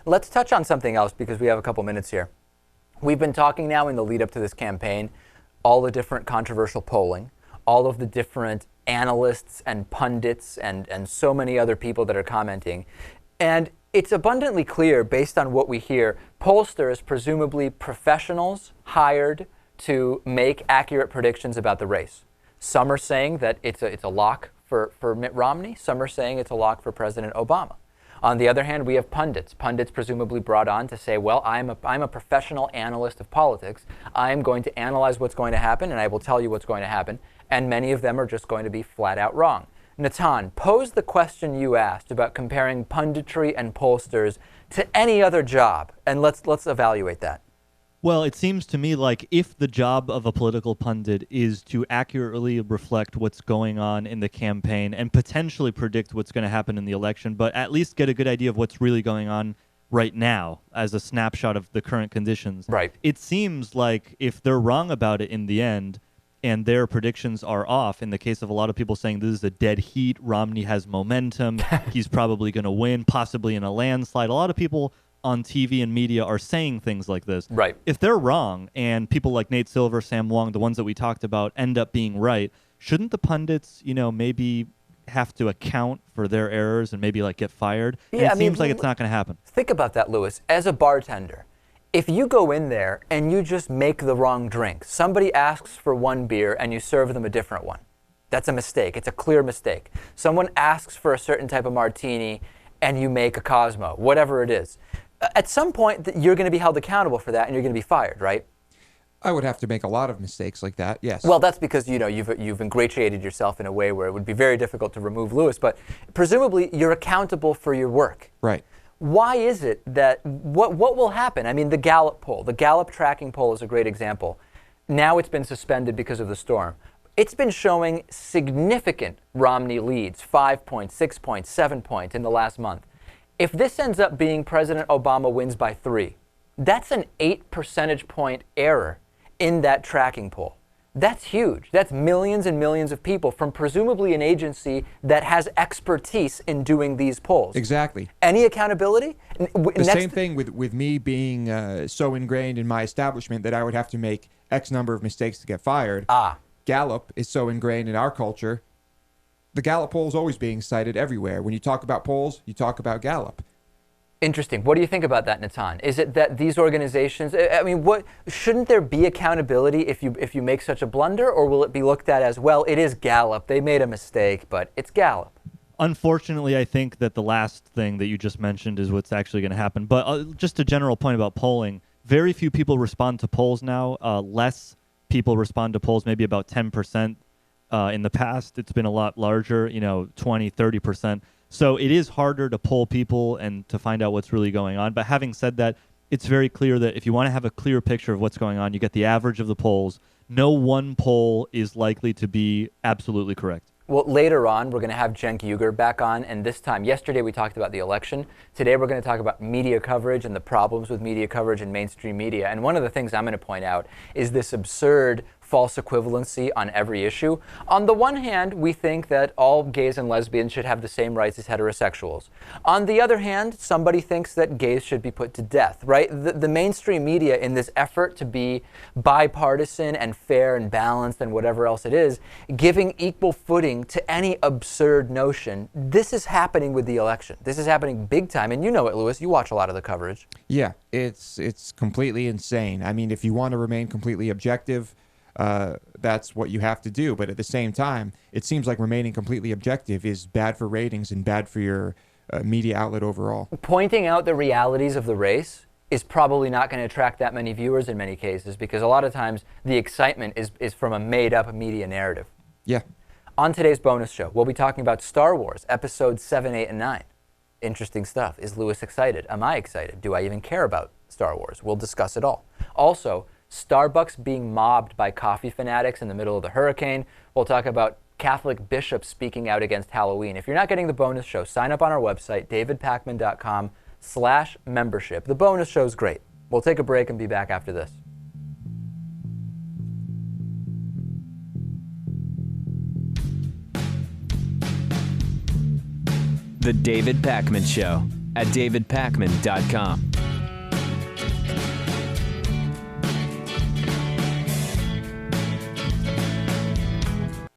Let's touch on something else because we have a couple minutes here. We've been talking now in the lead up to this campaign, all the different controversial polling, all of the different analysts and pundits and so many other people that are commenting. And it's abundantly clear, based on what we hear, pollsters, presumably professionals hired to make accurate predictions about the race. Some are saying that it's a lock for Mitt Romney. Some are saying it's a lock for President Obama. On the other hand, we have pundits presumably brought on to say, well, I'm a professional analyst of politics. I'm going to analyze what's going to happen, and I will tell you what's going to happen. And many of them are just going to be flat out wrong. Natan, pose the question you asked about comparing punditry and pollsters to any other job, and let's evaluate that. Well, it seems to me like if the job of a political pundit is to accurately reflect what's going on in the campaign and potentially predict what's going to happen in the election, but at least get a good idea of what's really going on right now as a snapshot of the current conditions. Right. It seems like if they're wrong about it in the end and their predictions are off, in the case of a lot of people saying this is a dead heat, Romney has momentum, he's probably going to win, possibly in a landslide. A lot of people on TV and media are saying things like this. Right. If they're wrong and people like Nate Silver, Sam Wong, the ones that we talked about, end up being right, shouldn't the pundits, maybe have to account for their errors and maybe get fired? Yeah, and it seems like it's not going to happen. Think about that, Lewis. As a bartender, if you go in there and you just make the wrong drink, somebody asks for one beer and you serve them a different one. That's a mistake. It's a clear mistake. Someone asks for a certain type of martini and you make a Cosmo, whatever it is. At some point, you're going to be held accountable for that, and you're going to be fired, right? I would have to make a lot of mistakes like that, yes. Well, that's because you've ingratiated yourself in a way where it would be very difficult to remove Lewis, but presumably you're accountable for your work. Right. Why is it that, what will happen? I mean, the Gallup poll, the Gallup tracking poll is a great example. Now it's been suspended because of the storm. It's been showing significant Romney leads, 5 points, 6 points, 7 points in the last month. If this ends up being President Obama wins by 3, that's an 8 percentage point error in that tracking poll. That's huge. That's millions and millions of people from presumably an agency that has expertise in doing these polls. Exactly. Any accountability? The same thing with me being so ingrained in my establishment that I would have to make X number of mistakes to get fired. Gallup is so ingrained in our culture. The Gallup poll is always being cited everywhere. When you talk about polls, you talk about Gallup. Interesting. What do you think about that, Natan? Is it that these organizations, I mean, shouldn't there be accountability if you make such a blunder, or will it be looked at as, well, it is Gallup, they made a mistake, but it's Gallup? Unfortunately, I think that the last thing that you just mentioned is what's actually going to happen. But just a general point about polling, very few people respond to polls now. Less people respond to polls, maybe about 10%. In the past, it's been a lot larger, 20, 30%. So it is harder to poll people and to find out what's really going on. But having said that, it's very clear that if you want to have a clear picture of what's going on, you get the average of the polls. No one poll is likely to be absolutely correct. Well, later on, we're going to have Cenk Uygur back on, and this time, yesterday we talked about the election. Today we're going to talk about media coverage and the problems with media coverage in mainstream media. And one of the things I'm going to point out is this absurd false equivalency on every issue. On the one hand, we think that all gays and lesbians should have the same rights as heterosexuals. On the other hand, somebody thinks that gays should be put to death, right? The mainstream media, in this effort to be bipartisan and fair and balanced and whatever else it is, giving equal footing to any absurd notion. This is happening with the election. This is happening big time, and you know it, Lewis. You watch a lot of the coverage. Yeah, it's completely insane. I mean, if you want to remain completely objective, that's what you have to do. But at the same time, it seems like remaining completely objective is bad for ratings and bad for your media outlet overall. Pointing out the realities of the race is probably not going to attract that many viewers in many cases, because a lot of times the excitement is from a made-up media narrative. Yeah. On today's bonus show, we'll be talking about Star Wars, episodes 7, 8, and 9. Interesting stuff. Is Lewis excited? Am I excited? Do I even care about Star Wars? We'll discuss it all. Also, Starbucks being mobbed by coffee fanatics in the middle of the hurricane. We'll talk about Catholic bishops speaking out against Halloween. If you're not getting the bonus show, sign up on our website, davidpakman.com/membership. The bonus show's great. We'll take a break and be back after this. The David Pakman Show. at davidpakman.com.